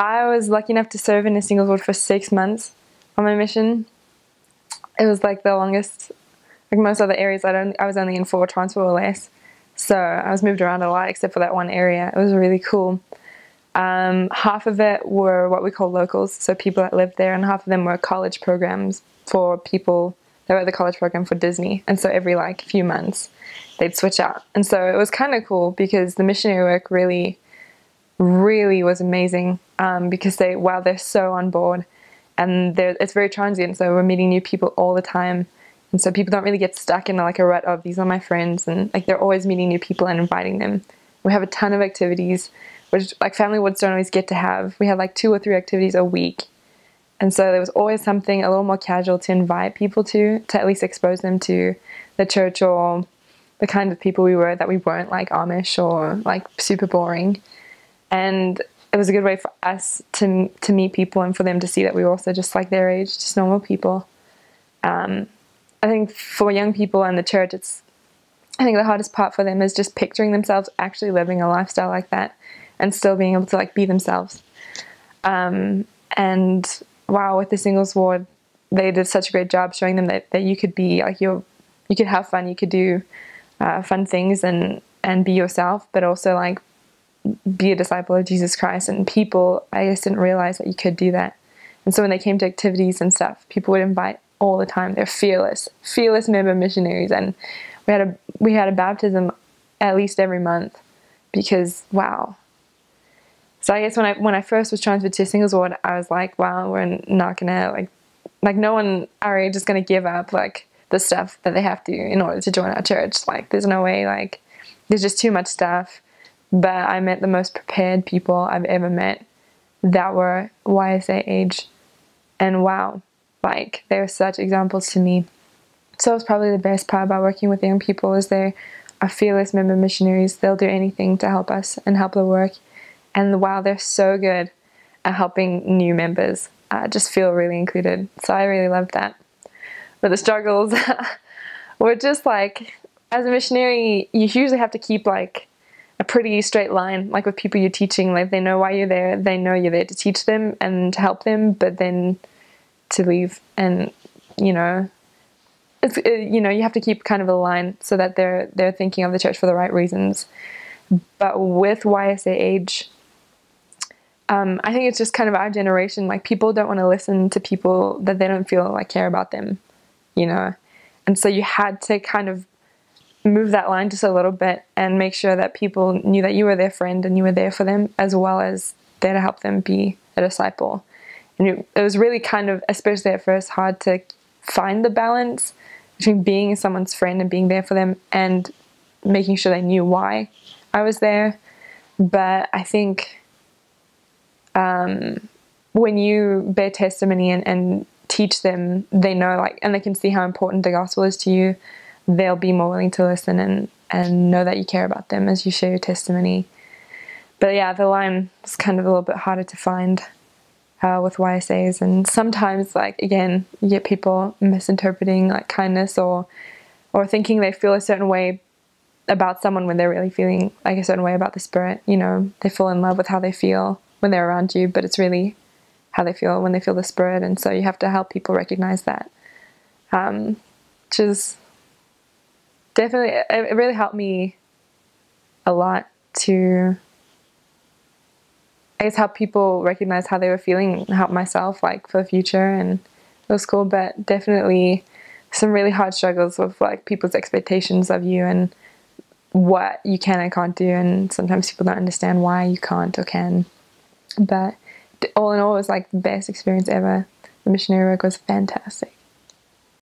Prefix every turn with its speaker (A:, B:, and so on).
A: I was lucky enough to serve in a singles ward for 6 months on my mission. It was like the longest. Like most other areas, I was only in 4 transfer or less. So I was moved around a lot except for that one area. It was really cool. Half of it were what we call locals, so people that lived there, and half of them were college programs for people that were at the college program for Disney. And so every like few months they'd switch out. And so it was kind of cool because the missionary work really was amazing, because they're so on board, and it's very transient, so we're meeting new people all the time. And so people don't really get stuck in like a rut of these are my friends, and like they're always meeting new people and inviting them. We have a ton of activities, which like family wards don't always get to have. We had like 2 or 3 activities a week. And so there was always something a little more casual to invite people to at least expose them to the church or the kind of people we were, that we weren't like Amish or like super boring. And it was a good way for us to meet people and for them to see that we were also just like their age, just normal people. I think for young people in the church, I think the hardest part for them is just picturing themselves actually living a lifestyle like that and still being able to like be themselves. And wow, with the singles ward, they did such a great job showing them that you could be like you could have fun, you could do fun things and be yourself, but also like be a disciple of Jesus Christ. And people, I just didn't realize that you could do that. And so when they came to activities and stuff, people would invite all the time. They're fearless member missionaries, and we had a baptism at least every month because wow. So I guess when I first was transferred to singles ward, I was like, wow, we're not gonna like no one our age is gonna give up like the stuff that they have to in order to join our church. Like there's no way, like there's just too much stuff. But I met the most prepared people I've ever met that were YSA age, and wow, like they were such examples to me. So it's probably the best part about working with young people is they are fearless member missionaries. They'll do anything to help us and help the work. And wow, they're so good at helping new members just feel really included. So I really loved that. But the struggles were just like, as a missionary, you usually have to keep like a pretty straight line, like with people you're teaching. Like they know why you're there. They know you're there to teach them and to help them, but then to leave. And you know, you have to keep kind of a line so that they're thinking of the church for the right reasons. But with YSA age, I think it's just kind of our generation. Like people don't want to listen to people that they don't feel like care about them, you know. And so you had to kind of move that line just a little bit and make sure that people knew that you were their friend and you were there for them, as well as there to help them be a disciple. And it was really kind of, especially at first, hard to find the balance between being someone's friend and being there for them and making sure they knew why I was there. But I think when you bear testimony and teach them, they know, like, and they can see how important the gospel is to you, they'll be more willing to listen and know that you care about them as you share your testimony. But yeah, the line is kind of a little bit harder to find with YSAs, and sometimes, like, again, you get people misinterpreting like kindness or thinking they feel a certain way about someone when they're really feeling like a certain way about the Spirit. You know, they fall in love with how they feel when they're around you, but it's really how they feel when they feel the Spirit. And so you have to help people recognize that, which is definitely, it really helped me a lot to, I guess, help people recognize how they were feeling, help myself, like, for the future. And it was cool, but definitely some really hard struggles with like people's expectations of you and what you can and can't do, and sometimes people don't understand why you can't or can. But all in all, it was like the best experience ever. The missionary work was fantastic.